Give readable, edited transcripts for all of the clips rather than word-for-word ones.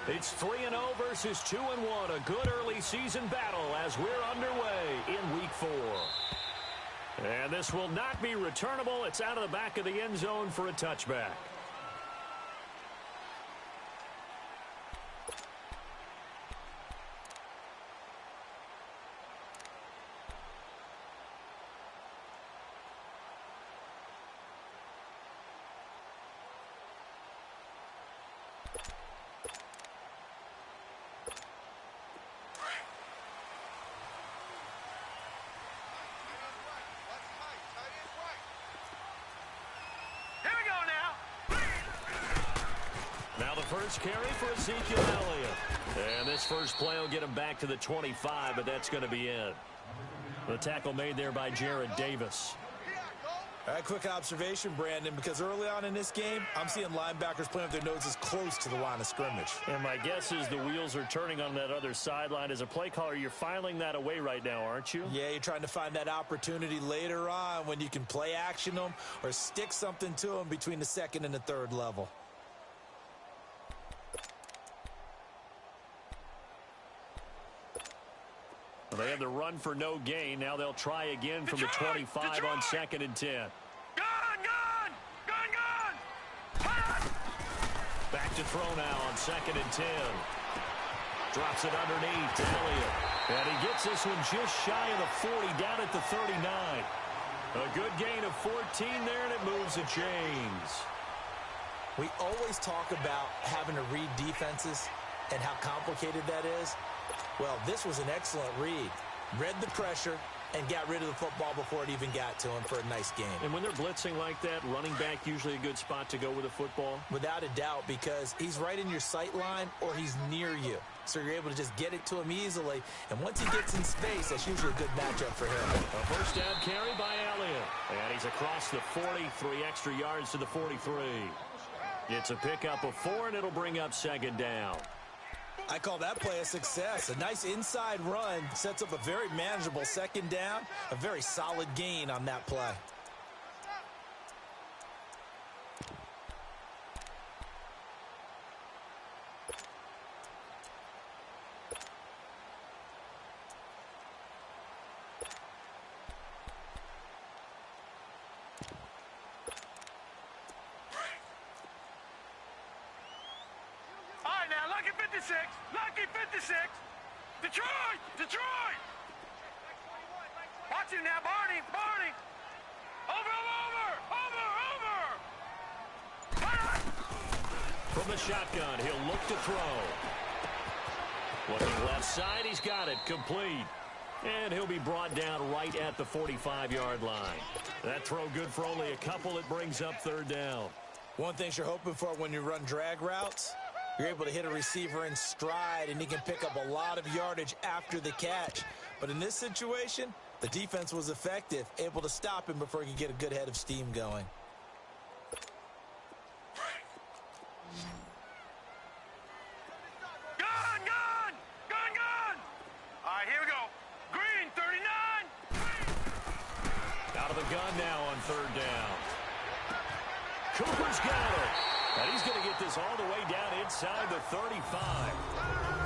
It's 3-0 versus 2-1. A good early season battle as we're underway in Week 4. And this will not be returnable. It's out of the back of the end zone for a touchback. Now the first carry for Ezekiel Elliott. And this first play will get him back to the 25, but that's going to be it. The tackle made there by Jared Davis. All right, quick observation, Brandon, because early on in this game, I'm seeing linebackers playing with their noses close to the line of scrimmage. And my guess is the wheels are turning on that other sideline. As a play caller, you're filing that away right now, aren't you? Yeah, you're trying to find that opportunity later on when you can play action them or stick something to them between the second and the third level. Well, they had the run for no gain. Now they'll try again from the 25 on 2nd and 10. Gun! Back to throw now on 2nd and 10. Drops it underneath to Elliott. And he gets this one just shy of the 40, down at the 39. A good gain of 14 there, and it moves the chains. We always talk about having to read defenses and how complicated that is. Well, this was an excellent read. Read the pressure and got rid of the football before it even got to him for a nice game. And when they're blitzing like that, running back usually a good spot to go with the football? Without a doubt, because he's right in your sight line or he's near you. So you're able to just get it to him easily. And once he gets in space, that's usually a good matchup for him. A first down carry by Elliott. And he's across the 40, 3 extra yards to the 43. It's a pickup of 4, and it'll bring up 2nd down. I call that play a success. A nice inside run sets up a very manageable 2nd down. A very solid gain on that play. Lucky 56. Detroit! Watch him now, Barney. Over. From the shotgun, he'll look to throw. Looking left side, he's got it. Complete. And he'll be brought down right at the 45-yard line. That throw good for only a couple. It brings up 3rd down. One thing you're hoping for when you run drag routes, you're able to hit a receiver in stride, and he can pick up a lot of yardage after the catch. But in this situation, the defense was effective, able to stop him before he could get a good head of steam going. Gun! All right, here we go. Green, 39. Out of the gun now on 3rd down. Cooper's got it. And he's going to get this all the way down inside the 35.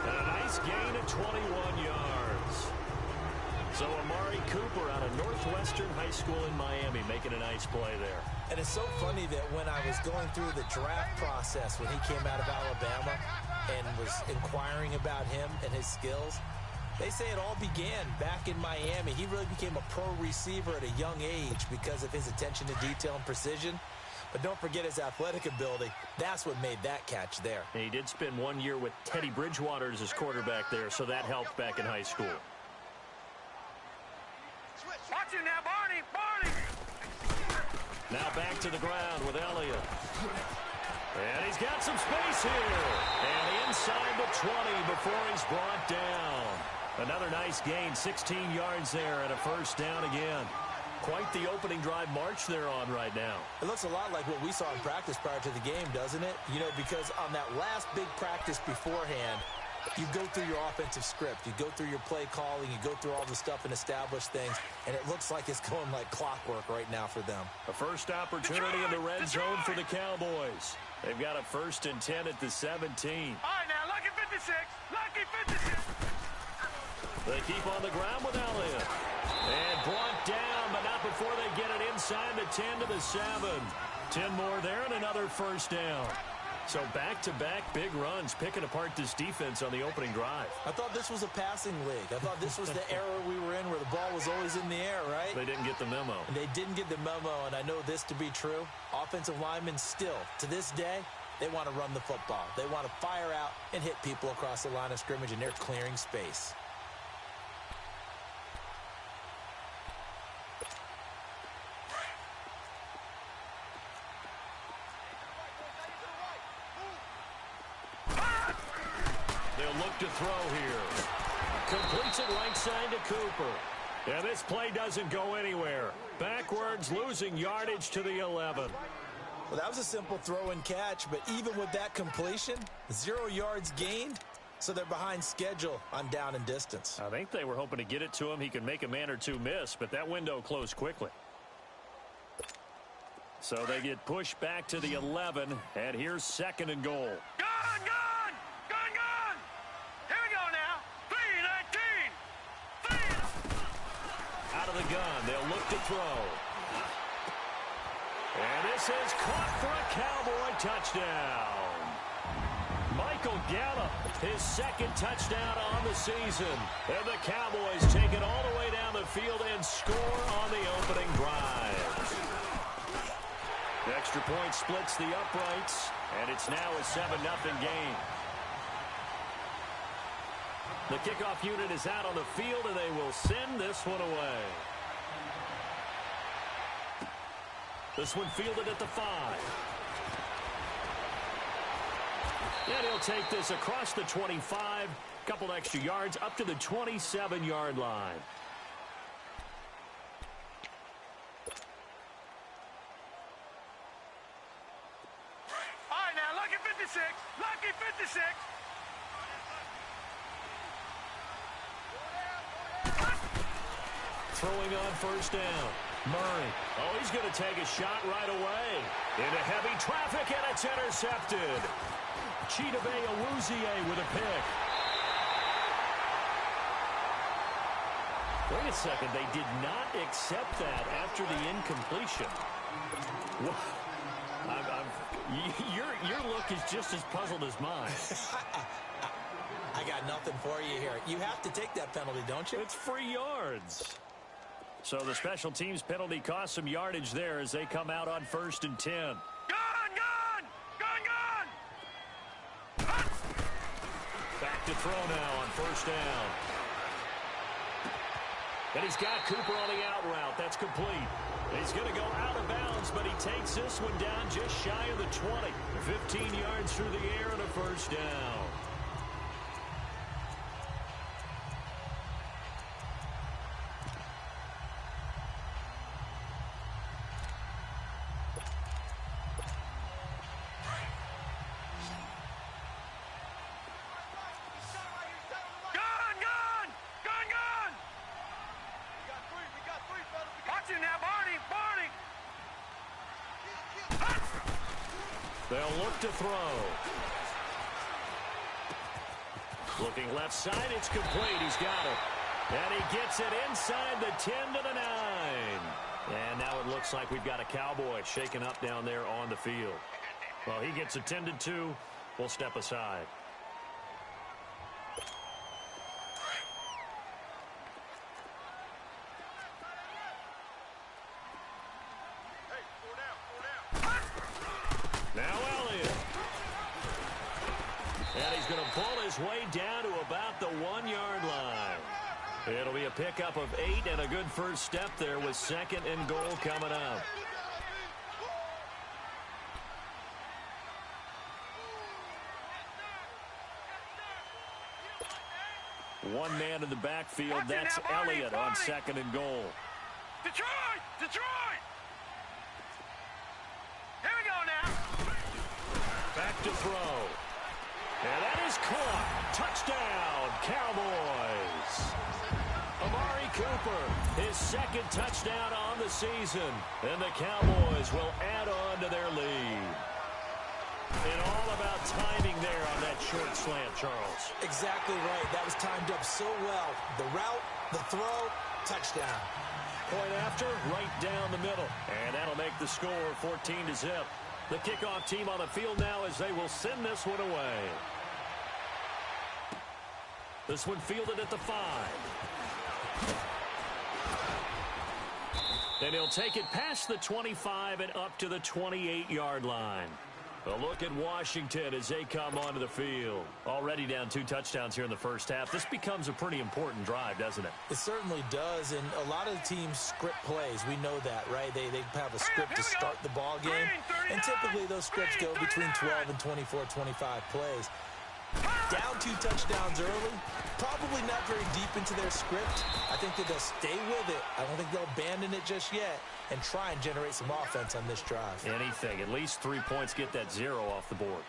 And a nice gain of 21 yards. So Amari Cooper out of Northwestern High School in Miami making a nice play there. And it's so funny that when I was going through the draft process when he came out of Alabama and was inquiring about him and his skills, they say it all began back in Miami. He really became a pro receiver at a young age because of his attention to detail and precision. But don't forget his athletic ability. That's what made that catch there. And he did spend 1 year with Teddy Bridgewater as his quarterback there, so that helped back in high school. Watch him now, Barney. Now back to the ground with Elliott. And he's got some space here. And inside the 20 before he's brought down. Another nice gain, 16 yards there and a first down again. Quite the opening drive march they're on right now. It looks a lot like what we saw in practice prior to the game, doesn't it? You know, because on that last big practice beforehand, you go through your offensive script. You go through your play calling. You go through all the stuff and establish things. And it looks like it's going like clockwork right now for them. A first opportunity in the red zone for the Cowboys. They've got a 1st and 10 at the 17. All right, now, look at 56. Lucky 56. They keep on the ground with Elliott. And brought down, but not before they get it inside the 10 to the 7. 10 more there and another first down. So back-to-back big runs, picking apart this defense on the opening drive. I thought this was a passing league. I thought this was the era we were in where the ball was always in the air, right? They didn't get the memo. And they didn't get the memo, and I know this to be true. Offensive linemen still, to this day, they want to run the football. They want to fire out and hit people across the line of scrimmage, and they're clearing space. Look to throw here. Completes it right side to Cooper. And this play doesn't go anywhere. Backwards, losing yardage to the 11. Well, that was a simple throw and catch, but even with that completion, 0 yards gained, so they're behind schedule on down and distance. I think they were hoping to get it to him. He could make a man or two miss, but that window closed quickly. So they get pushed back to the 11, and here's 2nd and goal. The gun. They'll look to throw. And this is caught for a Cowboy touchdown. Michael Gallup, his 2nd touchdown on the season. And the Cowboys take it all the way down the field and score on the opening drive. The extra point splits the uprights, and it's now a 7-0 game. The kickoff unit is out on the field, and they will send this one away. This one fielded at the 5. And he'll take this across the 25, couple extra yards, up to the 27-yard line. All right, now, lucky 56. Lucky 56. Throwing on first down. Murray. Oh, he's going to take a shot right away. Into heavy traffic, and it's intercepted. Chidobe Awuzie with a pick. Wait a second. They did not accept that after the incompletion. Your look is just as puzzled as mine. I got nothing for you here. You have to take that penalty, don't you? It's free yards. So the special teams penalty cost some yardage there as they come out on 1st and 10. Gun! Gun! Gun! Gun! Back to throw now on first down. And he's got Cooper on the out route. That's complete. He's going to go out of bounds, but he takes this one down just shy of the 20. 15 yards through the air and a first down. They'll look to throw. Looking left side, it's complete. He's got it. And he gets it inside the 10 to the 9. And now it looks like we've got a Cowboy shaken up down there on the field. Well, he gets attended to. We'll step aside. Now Elliott. And he's going to pull his way down to about the 1-yard line. It'll be a pickup of 8 and a good first step there with 2nd and goal coming up. One man in the backfield. That's Elliott on 2nd and goal. Detroit! Detroit! Here we go now. Back to throw. And that is caught. Touchdown, Cowboys. Amari Cooper, his 2nd touchdown on the season. And the Cowboys will add on to their lead. And all about timing there on that short slant, Charles. Exactly right. That was timed up so well. The route, the throw, touchdown. Point after, right down the middle. And that'll make the score 14-0. The kickoff team on the field now as they will send this one away. This one fielded at the 5. And he'll take it past the 25 and up to the 28-yard line. A look at Washington as they come onto the field. Already down 2 touchdowns here in the first half. This becomes a pretty important drive, doesn't it? It certainly does, and a lot of the teams script plays. We know that, right? They have a script to start the ball game, and typically those scripts go between 12 and 24, 25 plays. Down 2 touchdowns early, probably not very deep into their script. I think that they'll stay with it. I don't think they'll abandon it just yet and try and generate some offense on this drive. Anything. At least 3 points, get that 0 off the board.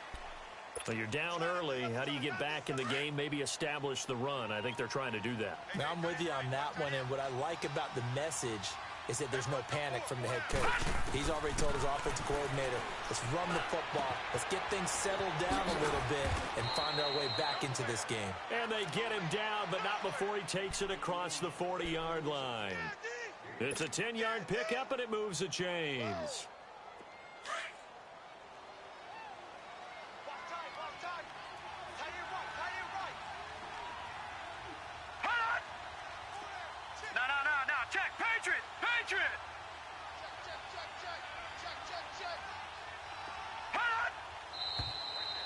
But you're down early. How do you get back in the game? Maybe establish the run. I think they're trying to do that. Now, I'm with you on that one, and what I like about the message is that there's no panic from the head coach. He's already told his offensive coordinator, let's run the football, let's get things settled down a little bit and find our way back into this game. And they get him down, but not before he takes it across the 40-yard line. It's a 10-yard pickup, and it moves the chains.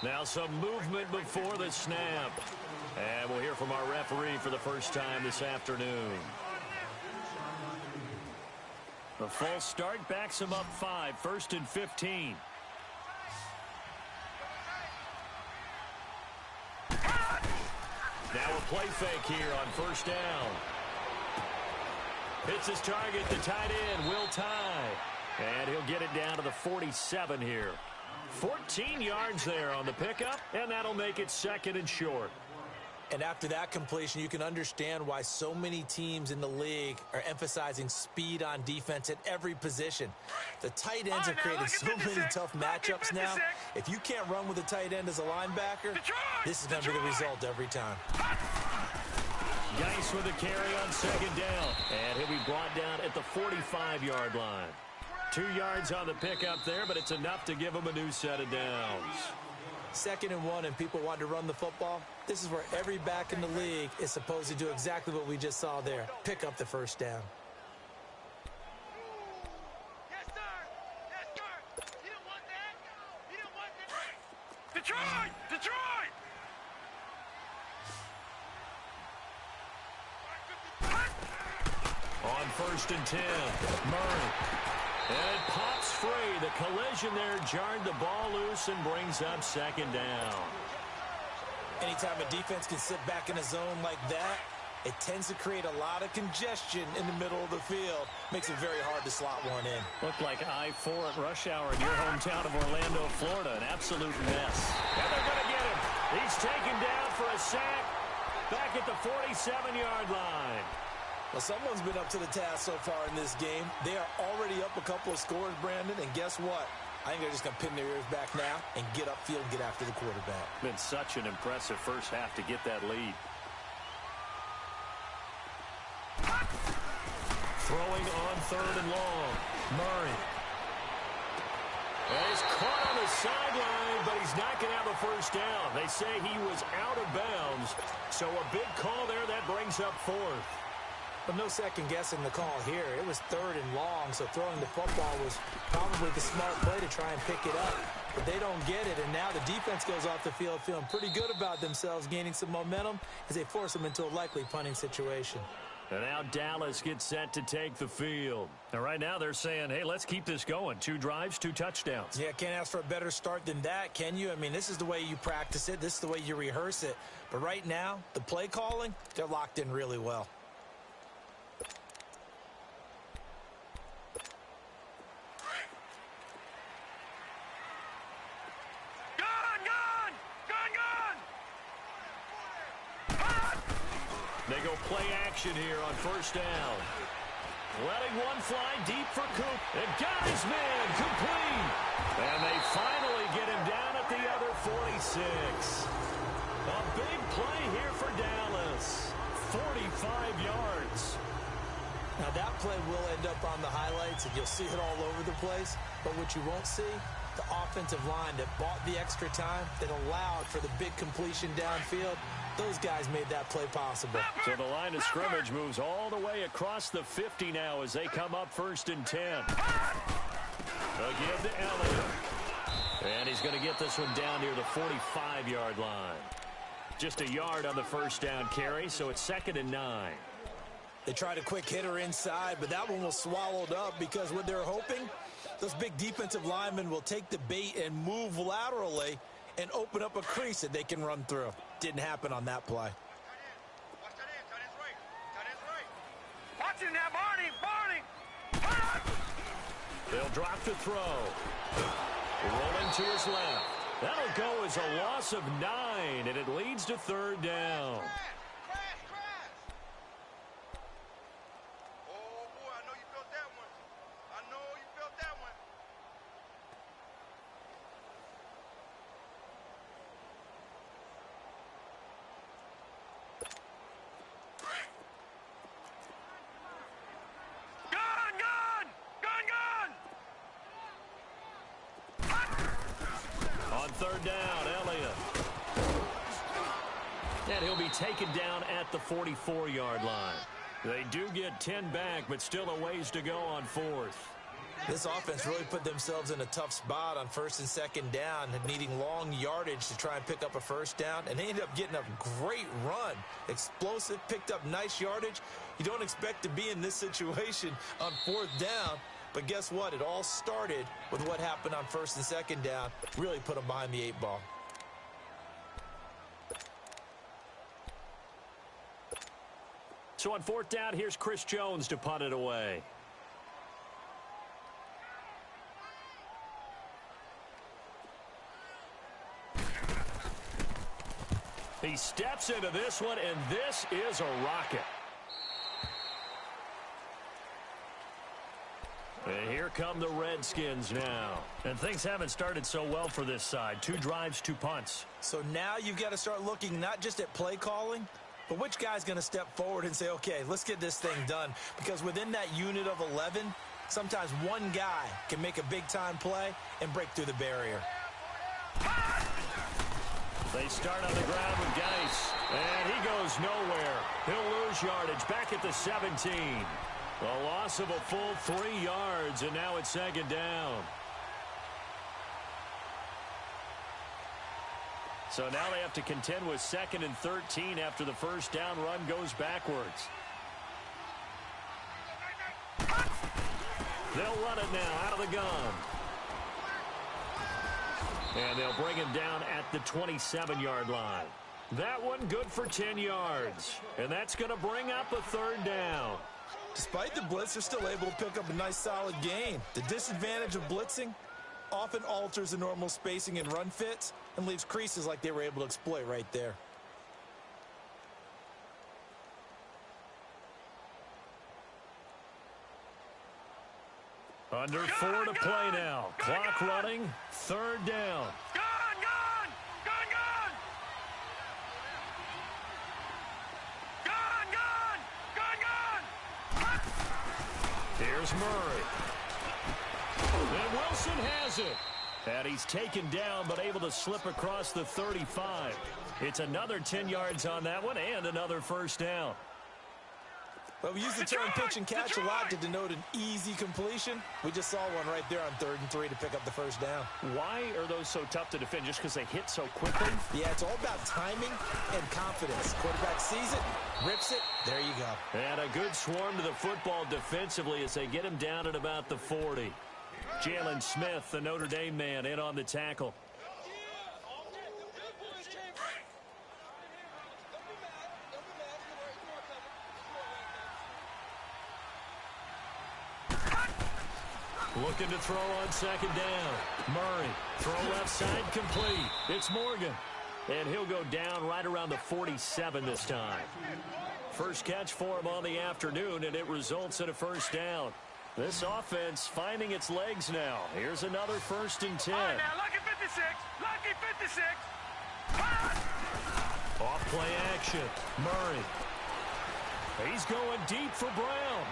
Now some movement before the snap. And we'll hear from our referee for the first time this afternoon. The false start backs him up 5, 1st and 15. Now a play fake here on first down. Hits his target, the tight end, Will Tye. And he'll get it down to the 47 here. 14 yards there on the pickup, and that'll make it 2nd and short. And after that completion, you can understand why so many teams in the league are emphasizing speed on defense at every position. The tight ends have created so many tough matchups now. If you can't run with a tight end as a linebacker, this is going to be the result every time. Geis with a carry on 2nd down, and he'll be brought down at the 45-yard line. 2 yards on the pickup there, but it's enough to give him a new set of downs. 2nd and 1, and people want to run the football. This is where every back in the league is supposed to do exactly what we just saw there. Pick up the first down. Yes, sir. Yes, sir. You don't want that. You don't want that. Detroit! Detroit! On 1st and 10, Murray. And it pops free. The collision there jarred the ball loose and brings up 2nd down. Anytime a defense can sit back in a zone like that, it tends to create a lot of congestion in the middle of the field. Makes it very hard to slot one in. Looked like I-4 at rush hour in your hometown of Orlando, Florida. An absolute mess. And they're going to get him. He's taken down for a sack back at the 47-yard line. Well, someone's been up to the task so far in this game. They are already up a couple of scores, Brandon, and guess what? I think they're just going to pin their ears back now and get upfield and get after the quarterback. Been such an impressive first half to get that lead. Throwing on 3rd and long. Murray. And he's caught on the sideline, but he's not going to have a first down. They say he was out of bounds, so a big call there that brings up 4th. But no second-guessing the call here. It was 3rd and long, so throwing the football was probably the smart play to try and pick it up. But they don't get it, and now the defense goes off the field feeling pretty good about themselves, gaining some momentum as they force them into a likely punting situation. And now Dallas gets set to take the field. And right now they're saying, hey, let's keep this going. 2 drives, 2 touchdowns. Yeah, can't ask for a better start than that, can you? I mean, this is the way you practice it. This is the way you rehearse it. But right now, the play calling, they're locked in really well. They go play action here on first down. Letting one fly deep for Coop. And got his man complete. And they finally get him down at the other 46. A big play here for Dallas. 45 yards. Now that play will end up on the highlights, and you'll see it all over the place. But what you won't see, the offensive line that bought the extra time, that allowed for the big completion downfield, those guys made that play possible. So the line of scrimmage moves all the way across the 50 now as they come up 1st and 10. They'll give to Elliott. And he's going to get this one down near the 45-yard line. Just a yard on the first down carry, so it's 2nd and 9. They tried a quick hitter inside, but that one was swallowed up because what they're hoping, those big defensive linemen will take the bait and move laterally and open up a crease that they can run through. Didn't happen on that play. Watch him now, Barney! They'll drop to throw. Rolling to his left. That'll go as a loss of 9, and it leads to 3rd down. On 3rd down, Elliott. And he'll be taken down at the 44-yard line. They do get 10 back, but still a ways to go on 4th. This offense really put themselves in a tough spot on 1st and 2nd down, needing long yardage to try and pick up a 1st down, and they ended up getting a great run. Explosive, picked up nice yardage. You don't expect to be in this situation on 4th down, but guess what? It all started with what happened on 1st and 2nd down. Really put them behind the 8 ball. So on 4th down, here's Chris Jones to punt it away. He steps into this one, and this is a rocket. And here come the Redskins now. And things haven't started so well for this side. 2 drives, 2 punts. So now you've got to start looking not just at play calling, but which guy's going to step forward and say, okay, let's get this thing done. Because within that unit of 11, sometimes one guy can make a big-time play and break through the barrier. They start on the ground with Geis, and he goes nowhere. He'll lose yardage back at the 17. A loss of a full 3 yards, and now it's 2nd down. So now they have to contend with 2nd and 13 after the 1st down run goes backwards. They'll run it now out of the gun. And they'll bring him down at the 27-yard line. That one good for 10 yards. And that's going to bring up a 3rd down. Despite the blitz, they're still able to pick up a nice solid gain. The disadvantage of blitzing often alters the normal spacing and run fits and leaves creases like they were able to exploit right there. Under 4 to play now. Clock running. 3rd down. Here's Murray. And Wilson has it. And he's taken down but able to slip across the 35. It's another 10 yards on that one and another 1st down. Well, we use the term pitch and catch a lot to denote an easy completion. We just saw one right there on 3rd and 3 to pick up the 1st down. Why are those so tough to defend? Just because they hit so quickly? Yeah, it's all about timing and confidence. Quarterback sees it, rips it, there you go. And a good swarm to the football defensively as they get him down at about the 40. Jalen Smith, the Notre Dame man, in on the tackle. Looking to throw on 2nd down. Murray, throw left side complete. It's Morgan. And he'll go down right around the 47 this time. First catch for him on the afternoon, and it results in a 1st down. This offense finding its legs now. Here's another 1st and 10. All right, now look at 57. 56. Lucky 56. Pass. Off play action. Murray. He's going deep for Brown.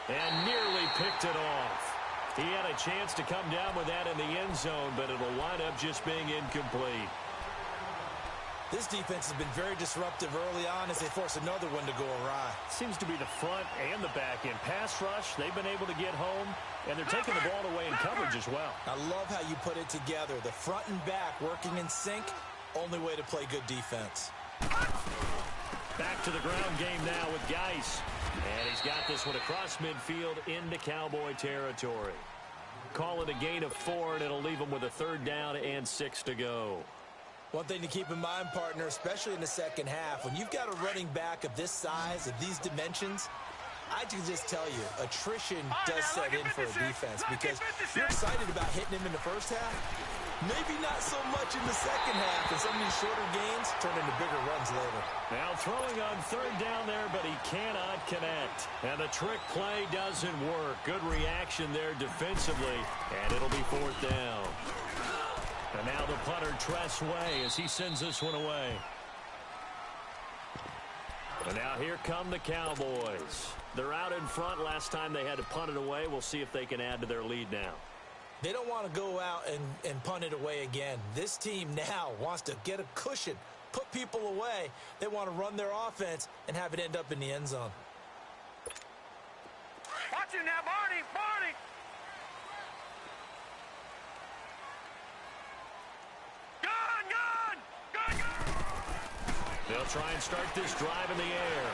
And nearly picked it off. He had a chance to come down with that in the end zone, but it'll wind up just being incomplete. This defense has been very disruptive early on as they force another one to go awry. Seems to be the front and the back end. Pass rush, they've been able to get home, and they're taking the ball away in coverage as well. I love how you put it together. The front and back working in sync, only way to play good defense. Back to the ground game now with Geis. And he's got this one across midfield into Cowboy territory. Call it a gain of 4, and it'll leave him with a 3rd down and 6 to go. One thing to keep in mind, partner, especially in the second half, when you've got a running back of this size, of these dimensions, I can just tell you, attrition does set in for a defense because you're excited about hitting him in the first half. Maybe not so much in the second half, and some of these shorter gains turn into bigger runs later. Now throwing on 3rd down there, but he cannot connect. And the trick play doesn't work. Good reaction there defensively, and it'll be 4th down. And now the punter Tress Way as he sends this one away. And now here come the Cowboys. They're out in front. Last time they had to punt it away. We'll see if they can add to their lead now. They don't want to go out and punt it away again. This team now wants to get a cushion, put people away. They want to run their offense and have it end up in the end zone. Watch it now, Barney. Barney. Gun. They'll try and start this drive in the air.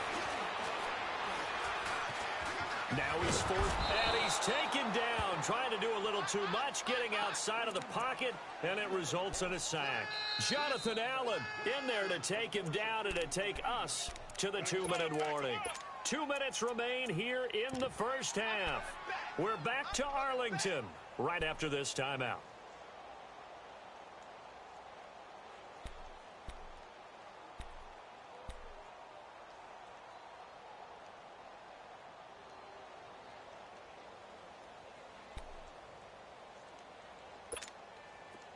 Now he's forced, and he's taken down, trying to do a little too much, getting outside of the pocket, and it results in a sack. Jonathan Allen in there to take him down and to take us to the 2-minute warning. 2 minutes remain here in the first half. We're back to Arlington right after this timeout.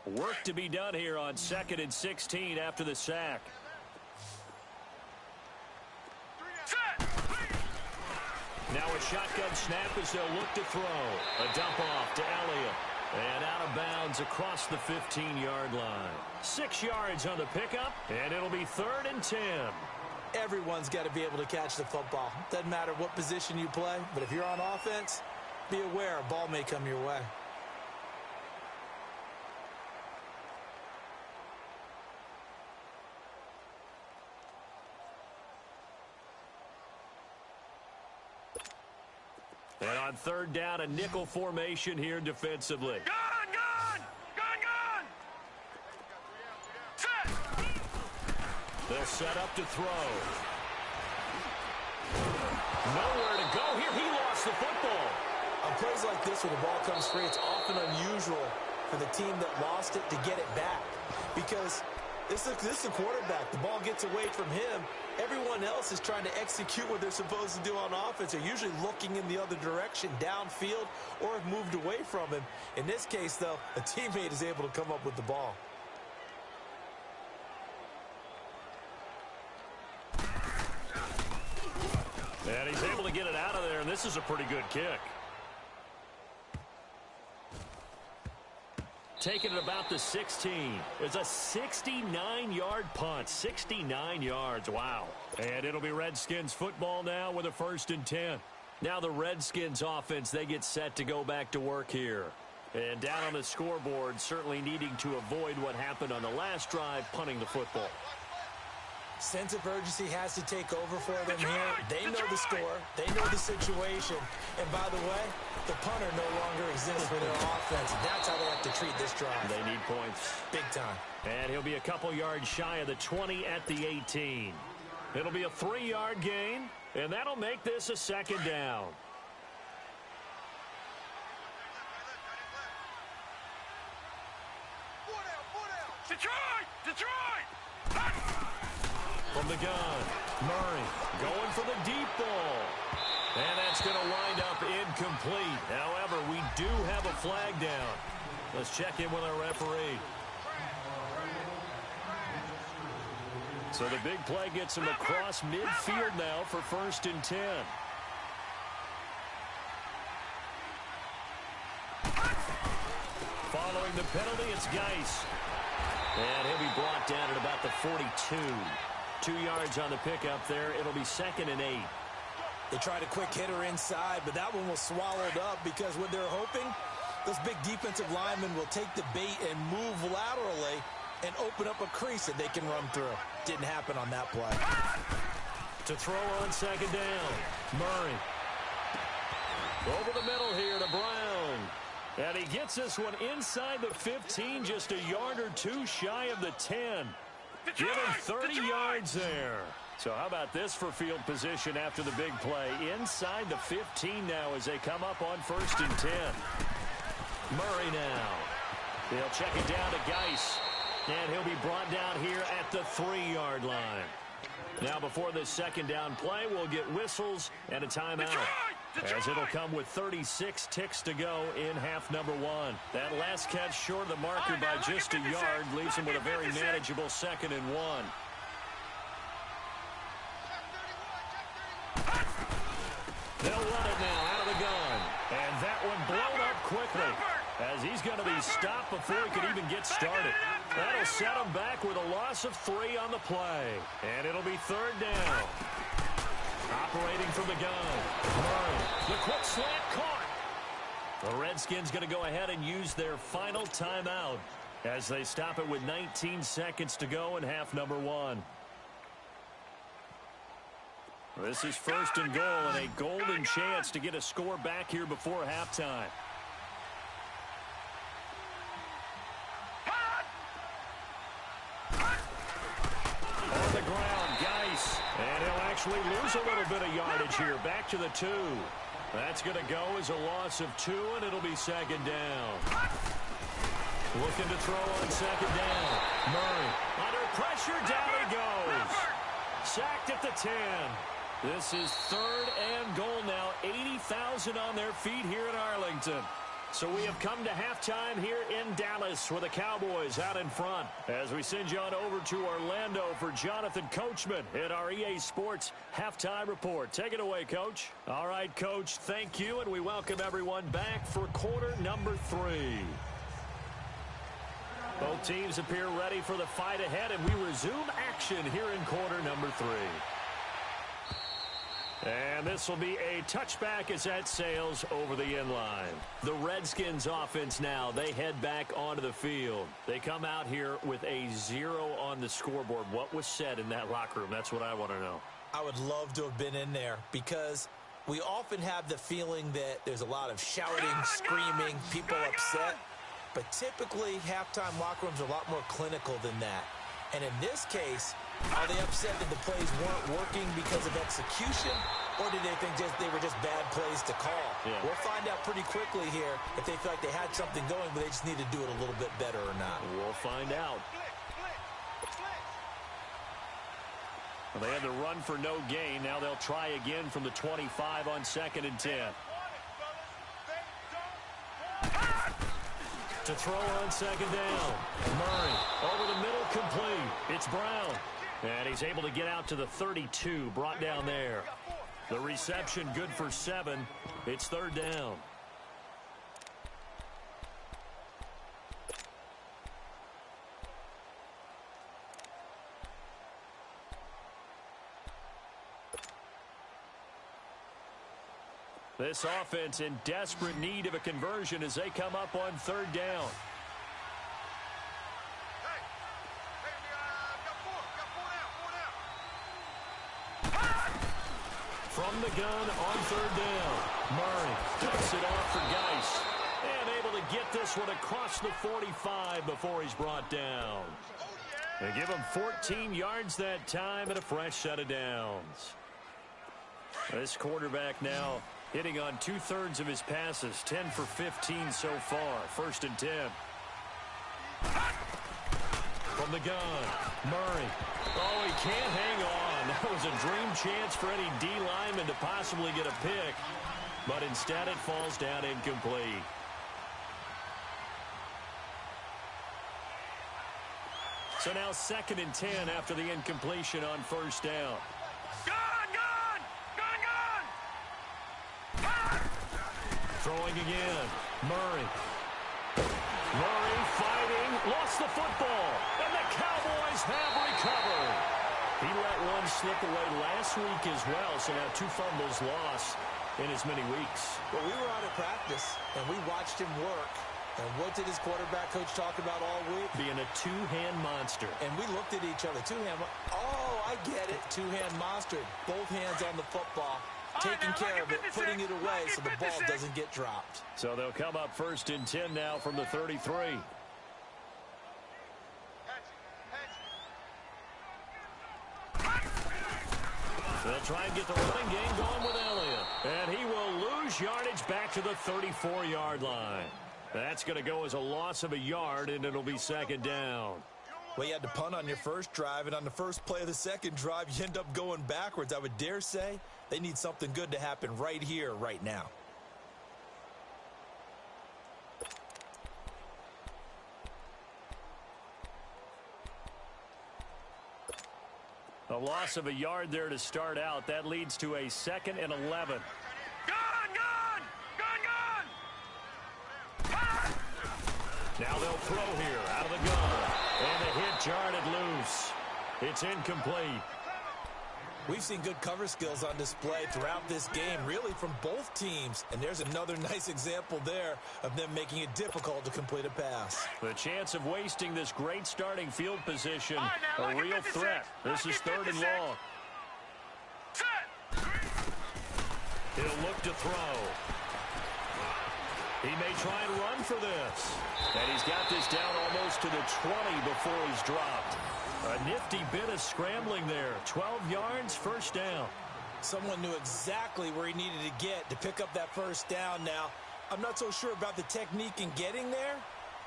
Work to be done here on 2nd and 16 after the sack. Now a shotgun snap as they'll look to throw. A dump off to Elliott. And out of bounds across the 15-yard line. 6 yards on the pickup, and it'll be 3rd and 10. Everyone's got to be able to catch the football. Doesn't matter what position you play, but if you're on offense, be aware a ball may come your way. And on 3rd down, a nickel formation here defensively. Gun. Set. They'll set up to throw. Nowhere to go here. He lost the football. On plays like this, when the ball comes free, it's often unusual for the team that lost it to get it back. Because this is a quarterback. The ball gets away from him. Everyone else is trying to execute what they're supposed to do on offense. They're usually looking in the other direction, downfield, or have moved away from him. In this case, though, a teammate is able to come up with the ball. And he's able to get it out of there, and this is a pretty good kick. Taking it about the 16. It's a 69-yard punt. 69 yards. Wow. And it'll be Redskins football now with a 1st and 10. Now the Redskins offense, they get set to go back to work here. And down on the scoreboard, certainly needing to avoid what happened on the last drive, punting the football. Sense of urgency has to take over for them here. They know the score. They know the situation. And by the way, the punter no longer exists for their offense. That's how they have to treat this drive. They need points. Big time. And he'll be a couple yards shy of the 20 at the 18. It'll be a 3-yard gain, and that'll make this a 2nd down. Detroit! From the gun, Murray going for the deep ball. And that's going to wind up incomplete. However, we do have a flag down. Let's check in with our referee. So the big play gets him across midfield now for 1st and 10. Following the penalty, it's Geis. And he'll be brought down at about the 42. 2 yards on the pickup there. It'll be 2nd and 8. They tried a quick hitter inside, but that one was swallowed up because what they're hoping, those big defensive linemen will take the bait and move laterally and open up a crease that they can run through. Didn't happen on that play. To throw on 2nd down, Murray. Over the middle here to Brown. And he gets this one inside the 15, just a yard or 2 shy of the 10. Give him 30 yards there. So how about this for field position after the big play? Inside the 15 now as they come up on 1st and 10. Murray now. They'll check it down to Geis. And he'll be brought down here at the 3-yard line. Now before this 2nd down play, we'll get whistles and a timeout. As it'll come with 36 ticks to go in half number 1. That last catch short of the marker by just a yard leaves him with a very manageable 2nd and 1. They'll run it now out of the gun. And that one blown up quickly as he's going to be stopped before he could even get started. That'll set him back with a loss of 3 on the play. And it'll be 3rd down. Operating from the gun. Murray, the quick slant caught. The Redskins going to go ahead and use their final timeout as they stop it with 19 seconds to go in half number 1. This is 1st and goal and a golden chance to get a score back here before halftime. On the ground, Geis. And he'll actually lose a little bit of yardage here. Back to the 2. That's going to go as a loss of 2, and it'll be 2nd down. Looking to throw on 2nd down. Murray under pressure. Down he goes. Sacked at the 10. This is 3rd and goal now. 80,000 on their feet here in Arlington. So we have come to halftime here in Dallas with the Cowboys out in front. As we send you on over to Orlando for Jonathan Coachman in our EA Sports Halftime Report. Take it away, Coach. All right, Coach, thank you, and we welcome everyone back for quarter number 3. Both teams appear ready for the fight ahead, and we resume action here in quarter number 3. And this will be a touchback as that sails over the end line. The Redskins offense now, they head back onto the field. They come out here with a 0 on the scoreboard. What was said in that locker room? That's what I want to know. I would love to have been in there because we often have the feeling that there's a lot of shouting, screaming, people upset. But typically, halftime locker rooms are a lot more clinical than that. And in this case, are they upset that the plays weren't working because of execution, or did they think they were just bad plays to call? Yeah. We'll find out pretty quickly here if they feel like they had something going, but they just need to do it a little bit better or not. We'll find out. Well, they had the run for no gain. Now they'll try again from the 25 on 2nd and 10. To throw on 2nd down. Murray over the middle, complete. It's Brown. And he's able to get out to the 32, brought down there. The reception good for 7. It's 3rd down. This offense in desperate need of a conversion as they come up on 3rd down. From the gun on 3rd down. Murray ducks it off for Geis. And able to get this one across the 45 before he's brought down. They give him 14 yards that time and a fresh set of downs. This quarterback now hitting on 2/3 of his passes. 10 for 15 so far. 1st and 10. From the gun, Murray. Oh, he can't hang on. That was a dream chance for any D lineman to possibly get a pick. But instead it falls down incomplete. So now 2nd and 10 after the incompletion on first down. Gone, gone! Gone, gone! Throwing again. Murray. Murray fighting. Lost the football. And the Cowboys have recovered. He let one slip away last week as well. So now 2 fumbles lost in as many weeks. Well, we were out of practice, and we watched him work. And what did his quarterback coach talk about all week? Being a 2-hand monster. And we looked at each other. 2-hand. Oh, I get it. 2-hand monster. Both hands on the football. Taking care of it, putting it away so the ball doesn't get dropped. So they'll come up 1st and 10 now from the 33. They'll try and get the running game going with Elliott. And he will lose yardage back to the 34-yard line. That's going to go as a loss of a yard, and it'll be 2nd down. Well, you had to punt on your first drive, and on the first play of the second drive, you end up going backwards. I would dare say they need something good to happen right here, right now. A loss of a yard there to start out. That leads to a 2nd and 11. Gone, gone! Gone, gone! Now they'll throw here out of the gun. And the hit jarred loose. It's incomplete. We've seen good cover skills on display throughout this game, really from both teams. And there's another nice example there of them making it difficult to complete a pass. The chance of wasting this great starting field position, a real threat. This is 3rd and long. He'll look to throw. He may try and run for this. And he's got this down almost to the 20 before he's dropped. A nifty bit of scrambling there. 12 yards, 1st down. Someone knew exactly where he needed to get to pick up that 1st down now. I'm not so sure about the technique in getting there,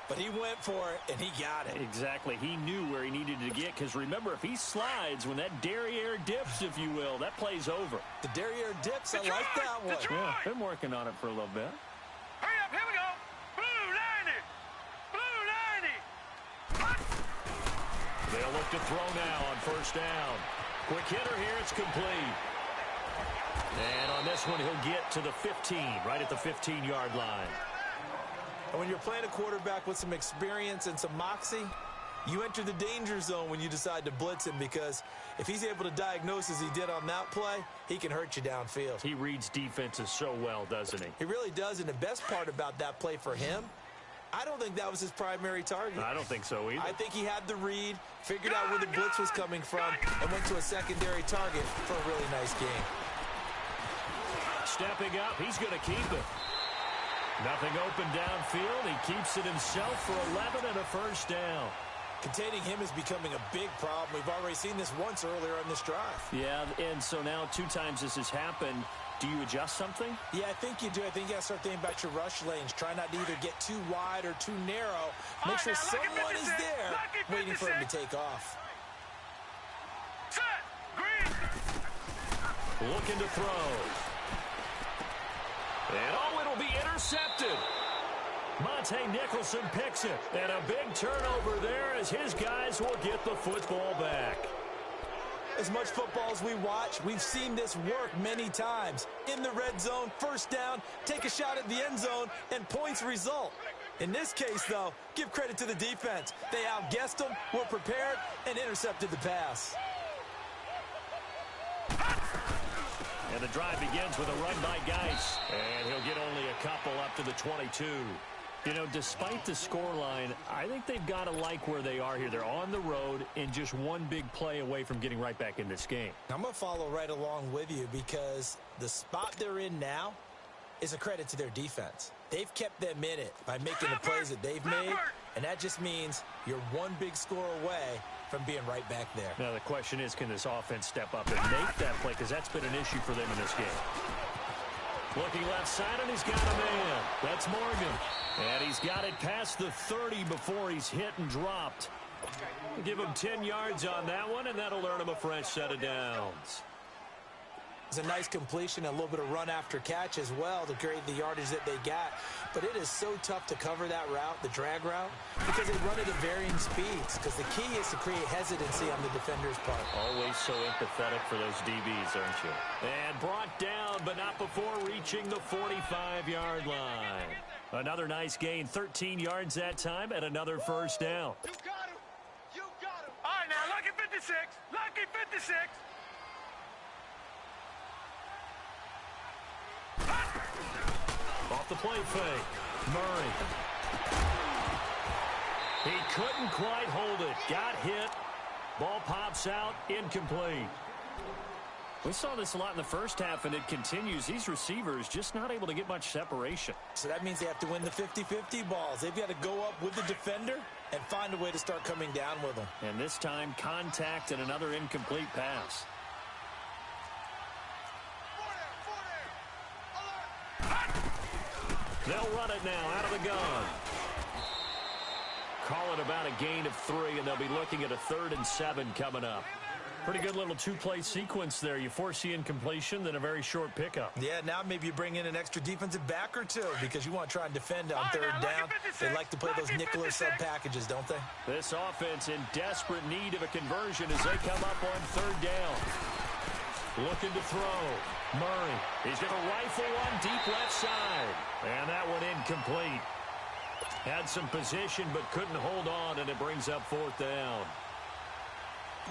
but he went for it, and he got it. Exactly. He knew where he needed to get, because remember, if he slides, when that derriere dips, if you will, that play's over. The derriere dips, I like that one. Yeah, been working on it for a little bit. Hurry up, here we go! Blue 90! Blue 90! They'll look to throw now on 1st down. Quick hitter here, it's complete. And on this one, he'll get to the 15, right at the 15-yard line. And when you're playing a quarterback with some experience and some moxie, you enter the danger zone when you decide to blitz him, because if he's able to diagnose as he did on that play, he can hurt you downfield. He reads defenses so well, doesn't he? He really does, and the best part about that play for him, I don't think that was his primary target. I don't think so either. I think he had the read, figured out where the blitz was coming from, and went to a secondary target for a really nice game. Stepping up, he's going to keep it. Nothing open downfield. He keeps it himself for 11 and a 1st down. Containing him is becoming a big problem. We've already seen this once earlier on this drive. Yeah, and so now 2 times this has happened. Do you adjust something? Yeah, I think you do. I think you got to start thinking about your rush lanes. Try not to either get too wide or too narrow. Make sure someone is there waiting for him to take off. Set! Green! Looking to throw. And it'll be intercepted. Monte Nicholson picks it. And a big turnover there as his guys will get the football back. As much football as we watch, we've seen this work many times. In the red zone, 1st down, take a shot at the end zone, and points result. In this case, though, give credit to the defense. They outguessed them, were prepared, and intercepted the pass. And the drive begins with a run by Geis. And he'll get only a couple up to the 22. You know, despite the scoreline, I think they've got to like where they are here. They're on the road and just one big play away from getting right back in this game. I'm going to follow right along with you, because the spot they're in now is a credit to their defense. They've kept them in it by making the plays that they've made, and that just means you're one big score away from being right back there. Now the question is, can this offense step up and make that play, because that's been an issue for them in this game. Looking left side, and he's got a man. That's Morgan. And he's got it past the 30 before he's hit and dropped. Give him 10 yards on that one, and that'll earn him a fresh set of downs. It's a nice completion, a little bit of run after catch as well to create the yardage that they got. But it is so tough to cover that route, the drag route, because they run it at varying speeds. Because the key is to create hesitancy on the defender's part. Always so empathetic for those DBs, aren't you? And brought down, but not before reaching the 45-yard line. Another nice gain, 13 yards that time, and another first down. You got him. You got him. All right, now, lucky 56. Lucky 56. Off the play fake. Murray. He couldn't quite hold it. Got hit. Ball pops out. Incomplete. We saw this a lot in the first half, and it continues. These receivers just not able to get much separation. So that means they have to win the 50-50 balls. They've got to go up with the defender and find a way to start coming down with them. And this time, contact and another incomplete pass. They'll run it now out of the gun. Call it about a gain of 3, and they'll be looking at a 3rd and 7 coming up. Pretty good little two-play sequence there. You force the incompletion, then a very short pickup. Yeah, now maybe you bring in an extra defensive back or two because you want to try and defend on 3rd down. They like to play those nickel or sub packages, don't they? This offense in desperate need of a conversion as they come up on 3rd down. Looking to throw. Murray. He's going to rifle one deep left side. And that one incomplete. Had some position but couldn't hold on, and it brings up 4th down.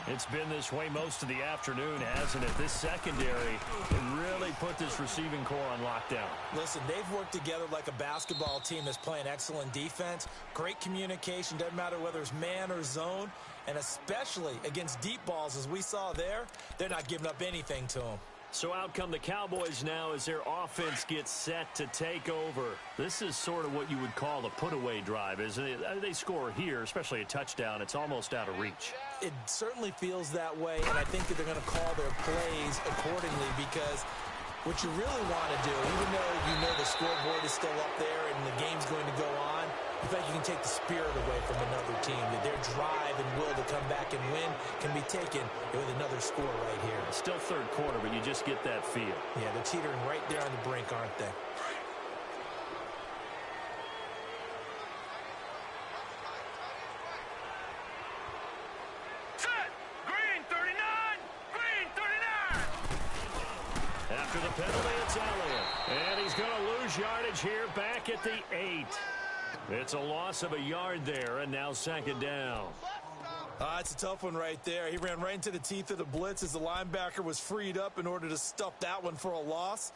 It's been this way most of the afternoon, hasn't it? This secondary can really put this receiving core on lockdown. Listen, they've worked together like a basketball team that's playing excellent defense. Great communication, doesn't matter whether it's man or zone. And especially against deep balls, as we saw there, they're not giving up anything to them. So out come the Cowboys now as their offense gets set to take over. This is sort of what you would call a put-away drive, isn't it? They score here, especially a touchdown. It's almost out of reach. It certainly feels that way, and I think that they're going to call their plays accordingly because what you really want to do, even though you know the scoreboard is still up there and the game's going to go on, I think you can take the spirit away from another team. That their drive and will to come back and win can be taken with another score right here. Still 3rd quarter, but you just get that feel. Yeah, they're teetering right there on the brink, aren't they? Set. Green 39. Green 39. After the penalty, it's Elliott. And he's going to lose yardage here back at the 8. It's a loss of a yard there, and now 2nd down. It's a tough one right there. He ran right into the teeth of the blitz as the linebacker was freed up in order to stuff that one for a loss.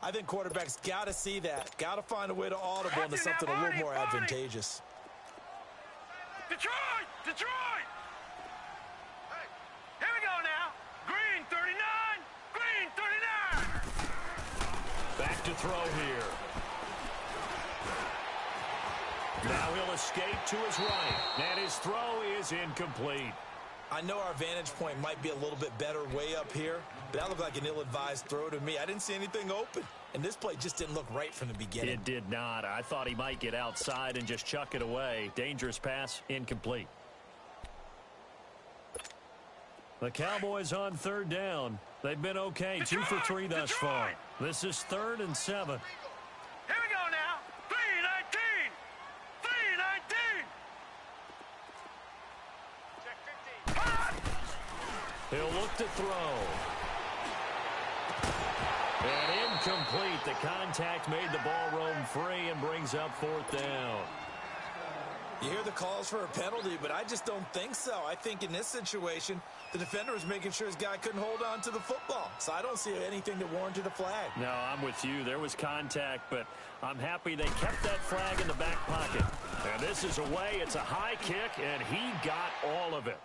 I think quarterbacks got to see that. Got to find a way to audible into something a little more advantageous. Detroit! Detroit! Hey, here we go now. Green 39. Green 39. Back to throw here. Now he'll escape to his right, and his throw is incomplete. I know our vantage point might be a little bit better way up here, but that looked like an ill-advised throw to me. I didn't see anything open, and this play just didn't look right from the beginning. It did not. I thought he might get outside and just chuck it away. Dangerous pass, incomplete. The Cowboys on 3rd down. They've been okay, 2 for 3 thus far. This is 3rd and 7. Here we go now. 319. 319. Check 15. He'll look to throw. And incomplete. The contact made the ball roam free and brings up 4th down. You hear the calls for a penalty, but I just don't think so. I think in this situation, the defender was making sure his guy couldn't hold on to the football. So I don't see anything that warranted a flag. No, I'm with you. There was contact, but I'm happy they kept that flag in the back pocket. And this is away. It's a high kick, and he got all of it.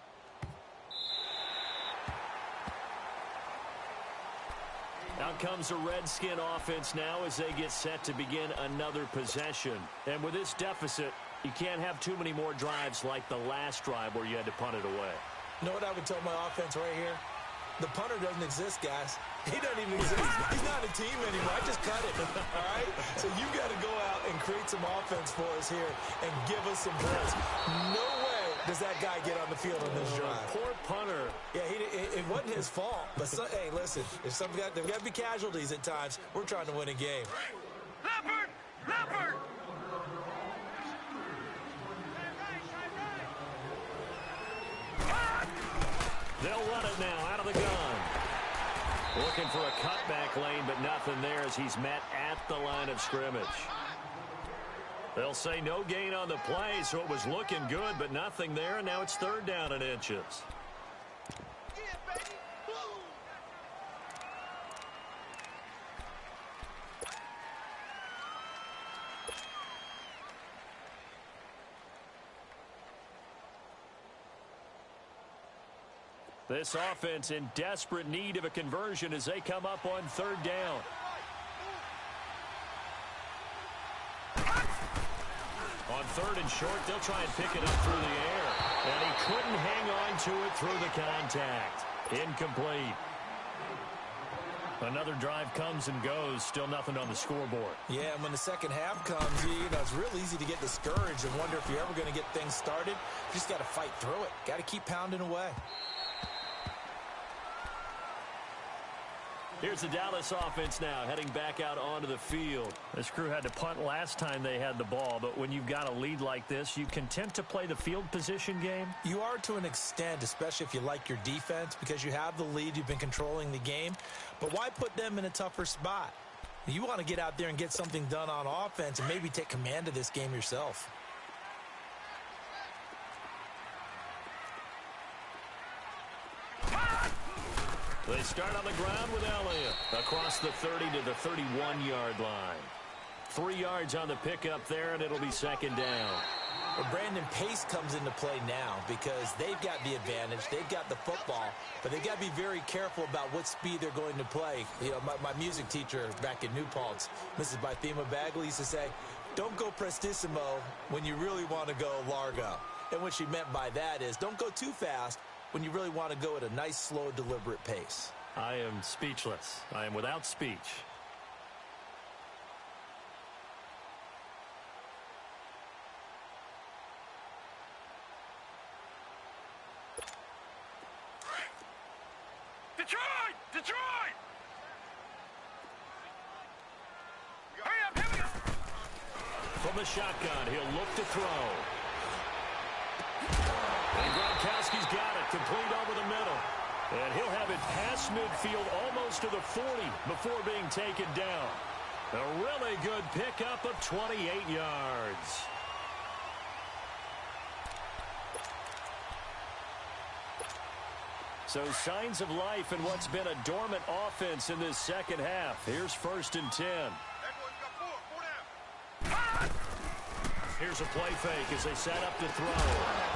Out comes the Redskin offense now as they get set to begin another possession. And with this deficit, you can't have too many more drives like the last drive where you had to punt it away. You know what I would tell my offense right here? The punter doesn't exist, guys. He doesn't even exist. He's not a team anymore. I just cut him, all right? So you got to go out and create some offense for us here and give us some points. No way does that guy get on the field on this drive. Poor punter. Yeah, it wasn't his fault. But, hey, listen, there's got to be casualties at times. We're trying to win a game. Leopard! Leopard! They'll run it now out of the gun. Looking for a cutback lane, but nothing there as he's met at the line of scrimmage. They'll say no gain on the play, so it was looking good, but nothing there, and now it's third down and inches. This offense in desperate need of a conversion as they come up on third down. On third and short, they'll try and pick it up through the air. And he couldn't hang on to it through the contact. Incomplete. Another drive comes and goes. Still nothing on the scoreboard. Yeah, and when the second half comes, you know, it's real easy to get discouraged and wonder if you're ever going to get things started. You just got to fight through it. Got to keep pounding away. Here's the Dallas offense now heading back out onto the field. This crew had to punt last time they had the ball, but when you've got a lead like this, you content to play the field position game? You are to an extent, especially if you like your defense, because you have the lead, you've been controlling the game. But why put them in a tougher spot? You want to get out there and get something done on offense and maybe take command of this game yourself. They start on the ground with Elliott across the 30 to the 31-yard line. 3 yards on the pickup there, and it'll be second down. Well, Brandon, pace comes into play now because they've got the advantage. They've got the football, but they've got to be very careful about what speed they're going to play. You know, my music teacher back in New Paltz, Mrs. Bythema Bagley, used to say, don't go prestissimo when you really want to go largo. And what she meant by that is don't go too fast when you really want to go at a nice, slow, deliberate pace. I am speechless. I am without speech. Detroit! Detroit! Hurry up, hurry up! From the shotgun, he'll look to throw. And Gronkowski's got it, complete over the middle. And he'll have it past midfield almost to the 40 before being taken down. A really good pickup of 28 yards. So signs of life in what's been a dormant offense in this second half. Here's 1st and 10. Here's a play fake as they set up to throw.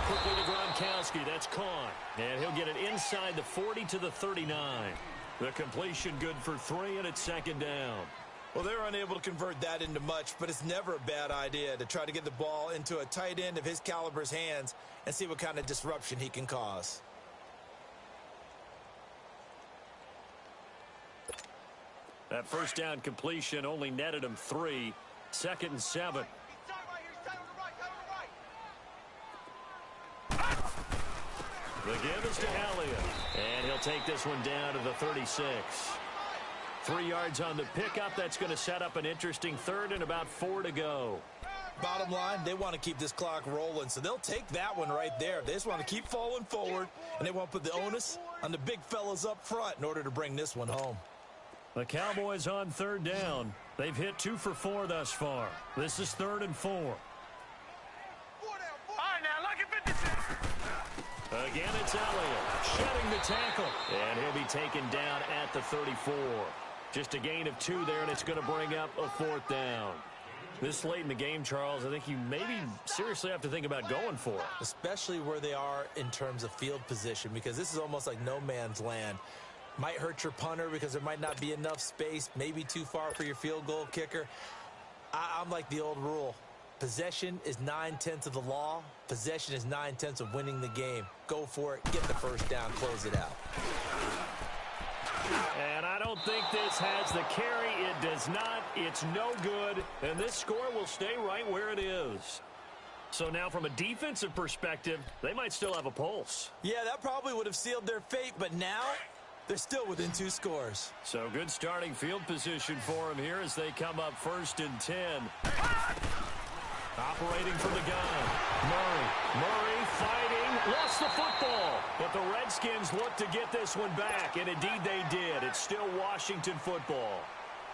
Quickly to Gronkowski. That's caught. And he'll get it inside the 40 to the 39. The completion good for 3, and it's second down. Well, they're unable to convert that into much, but it's never a bad idea to try to get the ball into a tight end of his caliber's hands and see what kind of disruption he can cause. That first down completion only netted him 3. 2nd and 7. The give is to Elliott, and he'll take this one down to the 36. 3 yards on the pickup. That's going to set up an interesting third and about 4 to go. Bottom line, they want to keep this clock rolling, so they'll take that one right there. They just want to keep falling forward, and they want to put the onus on the big fellas up front in order to bring this one home. The Cowboys on third down. They've hit 2 for 4 thus far. This is 3rd and 4. All right, now, look at 56. Again, it's Elliott shedding the tackle, and he'll be taken down at the 34. Just a gain of 2 there, and it's going to bring up a 4th down. This late in the game, Charles, I think you maybe seriously have to think about going for it. Especially where they are in terms of field position, because this is almost like no man's land. Might hurt your punter because there might not be enough space, maybe too far for your field goal kicker. I'm like the old rule. Possession is 9/10 of the law. Possession is 9/10 of winning the game. Go for it. Get the first down. Close it out. And I don't think this has the carry. It does not. It's no good. And this score will stay right where it is. So now from a defensive perspective, they might still have a pulse. Yeah, that probably would have sealed their fate, but now they're still within 2 scores. So good starting field position for them here as they come up 1st and 10. Operating from the gun. Murray fighting. Lost the football. But the Redskins look to get this one back, and indeed they did. It's still Washington football.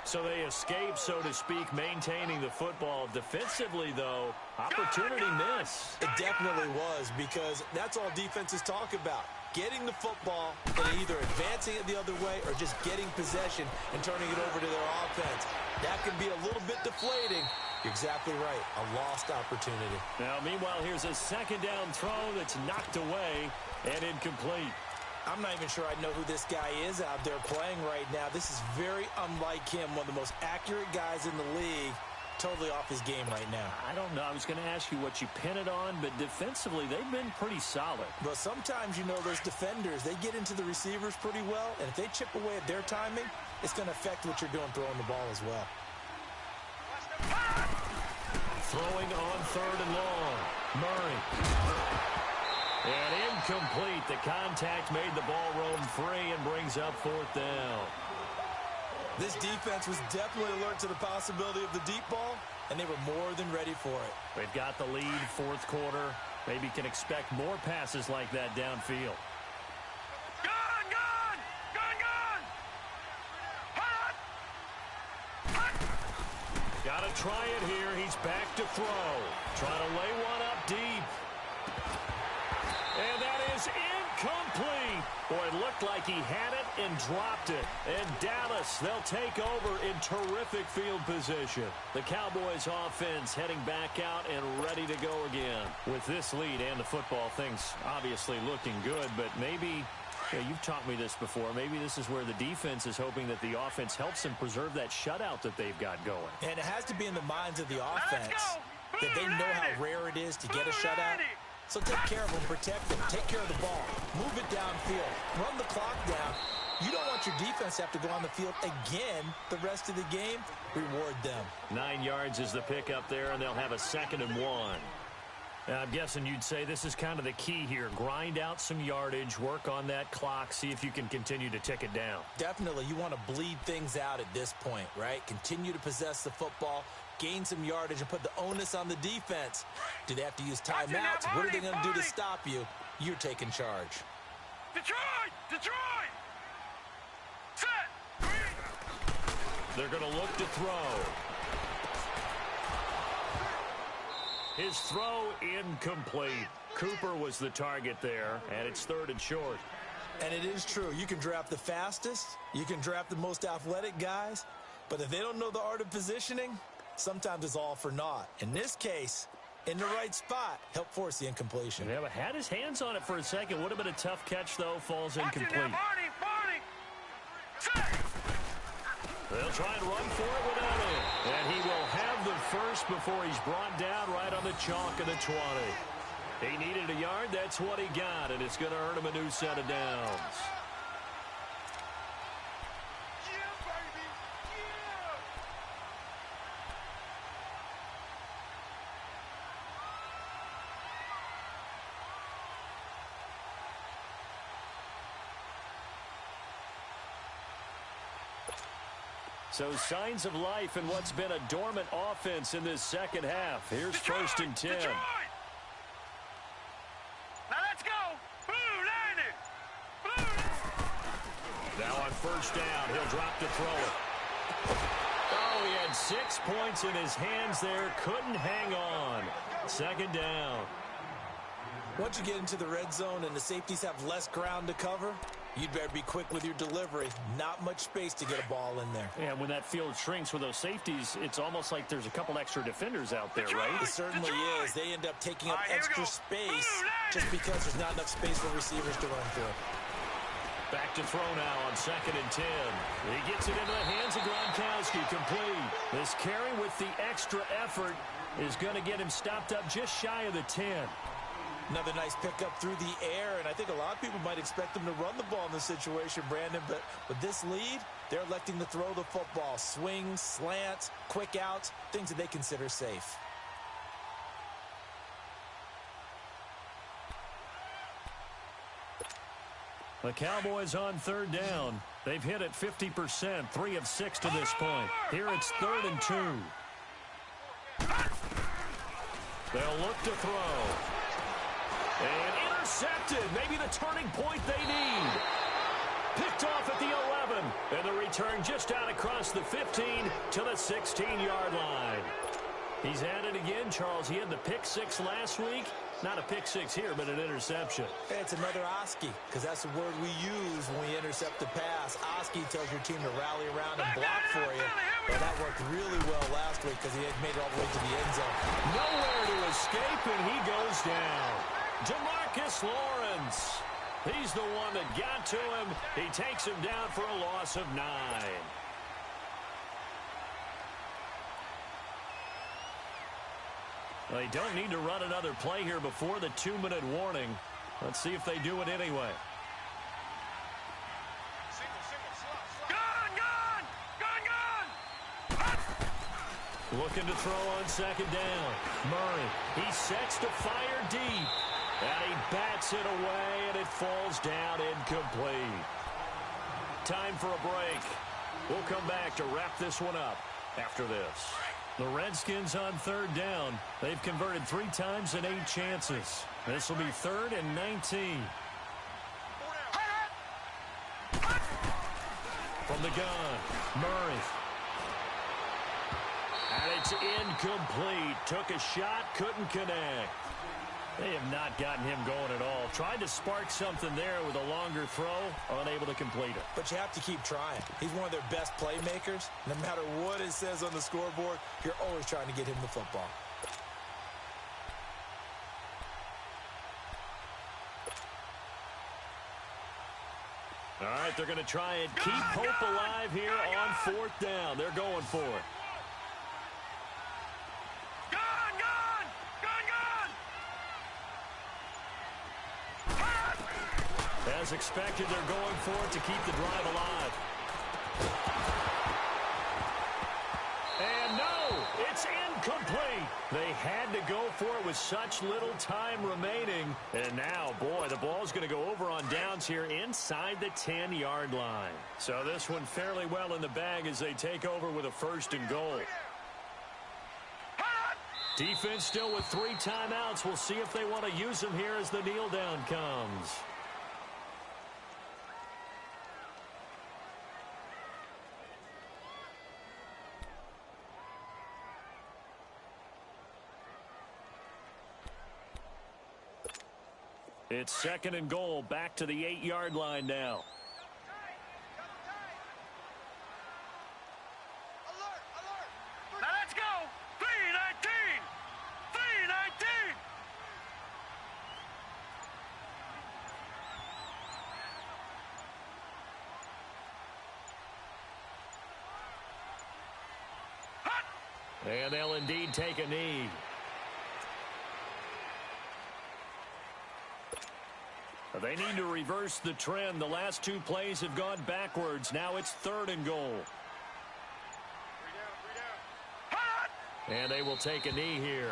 So they escape, so to speak, maintaining the football. Defensively, though, opportunity miss. It definitely was, because that's all defenses talk about. Getting the football and either advancing it the other way or just getting possession and turning it over to their offense. That can be a little bit deflating. You're exactly right. A lost opportunity. Now, meanwhile, here's a 2nd down throw that's knocked away and incomplete. I'm not even sure I know who this guy is out there playing right now. This is very unlike him, one of the most accurate guys in the league. Totally off his game right now. I don't know. I was going to ask you what you pin it on, but defensively, they've been pretty solid. But sometimes, you know, those defenders, they get into the receivers pretty well, and if they chip away at their timing, it's going to affect what you're doing throwing the ball as well. Throwing on 3rd and long. Murray. And incomplete. The contact made the ball roam free and brings up 4th down. This defense was definitely alert to the possibility of the deep ball, and they were more than ready for it. They've got the lead, 4th quarter. Maybe can expect more passes like that downfield. Gun! Gun! Gun! Gun! Hot! Hot! Got to try it here. He's back to throw. Trying to lay one up deep. And that is incomplete. Boy, it looked like he had it and dropped it. And Dallas, they'll take over in terrific field position. The Cowboys offense heading back out and ready to go again. With this lead and the football, things obviously looking good, but maybe, you've taught me this before, maybe this is where the defense is hoping that the offense helps them preserve that shutout that they've got going. And it has to be in the minds of the offense that they know how rare it is to get a shutout. So take care of them, protect them, take care of the ball, move it downfield, run the clock down. You don't want your defense to have to go on the field again the rest of the game. Reward them. 9 yards is the pickup there, and they'll have a 2nd and 1. Now, I'm guessing you'd say this is kind of the key here. Grind out some yardage, work on that clock, see if you can continue to tick it down. Definitely, you want to bleed things out at this point, right? Continue to possess the football, gain some yardage, and put the onus on the defense. Do they have to use timeouts? What are they going to do to stop you? You're taking charge. Detroit! Detroit! Set! They're going to look to throw. His throw incomplete. Cooper was the target there, and it's 3rd and short. And it is true. You can draft the fastest. You can draft the most athletic guys. But if they don't know the art of positioning, sometimes it's all for naught. In this case, in the right spot, help force the incompletion. Yeah, but had his hands on it for a second. Would have been a tough catch, though. Falls incomplete. Barney! Set! They'll try and run for it without it. And he will have the first before he's brought down right on the chalk of the 20. He needed a yard. That's what he got, and it's going to earn him a new set of downs. Yeah, baby! Yeah! So signs of life in what's been a dormant offense in this 2nd half. Here's Detroit! 1st and 10. Detroit! Now let's go! Blue landed! Blue! Now on 1st down, he'll drop to throw it. Oh, he had 6 points in his hands there. Couldn't hang on. 2nd down. Once you get into the red zone and the safeties have less ground to cover, you'd better be quick with your delivery. Not much space to get a ball in there. And when that field shrinks with those safeties, it's almost like there's a couple extra defenders out there, right? It certainly is. They end up taking up All right, here we extra go. space just because there's not enough space for receivers to run through. Back to throw now on 2nd and 10. He gets it into the hands of Gronkowski, complete. This carry with the extra effort is going to get him stopped up just shy of the 10. Another nice pickup through the air, and I think a lot of people might expect them to run the ball in this situation, Brandon, but with this lead, they're electing to throw the football. Swings, slants, quick outs, things that they consider safe. The Cowboys on third down. They've hit it 50%, 3 of 6 to this point. Here it's 3rd and 2. They'll look to throw. And intercepted. Maybe the turning point they need. Picked off at the 11. And the return just out across the 15 to the 16-yard line. He's at it again, Charles. He had the pick 6 last week. Not a pick 6 here, but an interception. Hey, it's another Oski, because that's the word we use when we intercept the pass. Oski tells your team to rally around and block for you. But that worked really well last week because he had made it all the way to the end zone. Nowhere to escape, and he goes down. DeMarcus Lawrence. He's the one that got to him. He takes him down for a loss of 9. They don't need to run another play here before the 2-minute warning. Let's see if they do it anyway. Looking to throw on 2nd down. Murray, he sets to fire deep. And he bats it away, and it falls down incomplete. Time for a break. We'll come back to wrap this one up after this. The Redskins on 3rd down. They've converted 3 times and 8 chances. This will be 3rd and 19. From the gun, Murray. And it's incomplete. Took a shot, couldn't connect. They have not gotten him going at all. Tried to spark something there with a longer throw, unable to complete it. But you have to keep trying. He's one of their best playmakers. No matter what it says on the scoreboard, you're always trying to get him the football. All right, they're going to try and keep hope alive here on 4th down. They're going for it. As expected, they're going for it to keep the drive alive. And no, it's incomplete. They had to go for it with such little time remaining. And now, boy, the ball's going to go over on downs here inside the 10-yard line. So this one fairly well in the bag as they take over with a 1st and goal. Defense still with 3 timeouts. We'll see if they want to use them here as the kneel down comes. It's 2nd and goal, back to the 8-yard line now. Now let's go. 3-19. 3-19. And they'll indeed take a knee. They need to reverse the trend. The last 2 plays have gone backwards. Now it's 3rd and goal. And they will take a knee here.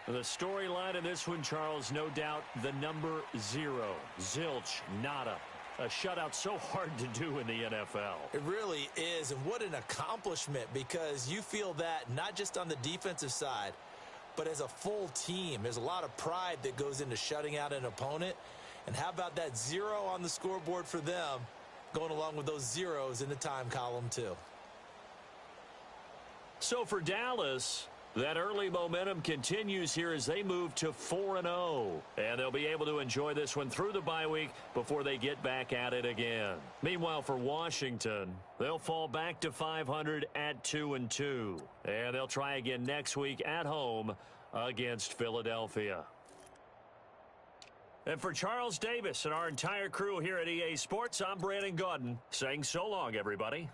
The storyline of this one, Charles, no doubt the number 0. Zilch, nada. A shutout so hard to do in the NFL. It really is, and what an accomplishment, because you feel that not just on the defensive side, but as a full team. There's a lot of pride that goes into shutting out an opponent. And how about that 0 on the scoreboard for them, going along with those zeros in the time column too. So for Dallas, that early momentum continues here as they move to 4-0. And they'll be able to enjoy this one through the bye week before they get back at it again. Meanwhile, for Washington, they'll fall back to 500 at 2-2. And they'll try again next week at home against Philadelphia. And for Charles Davis and our entire crew here at EA Sports, I'm Brandon Gaudin saying so long, everybody.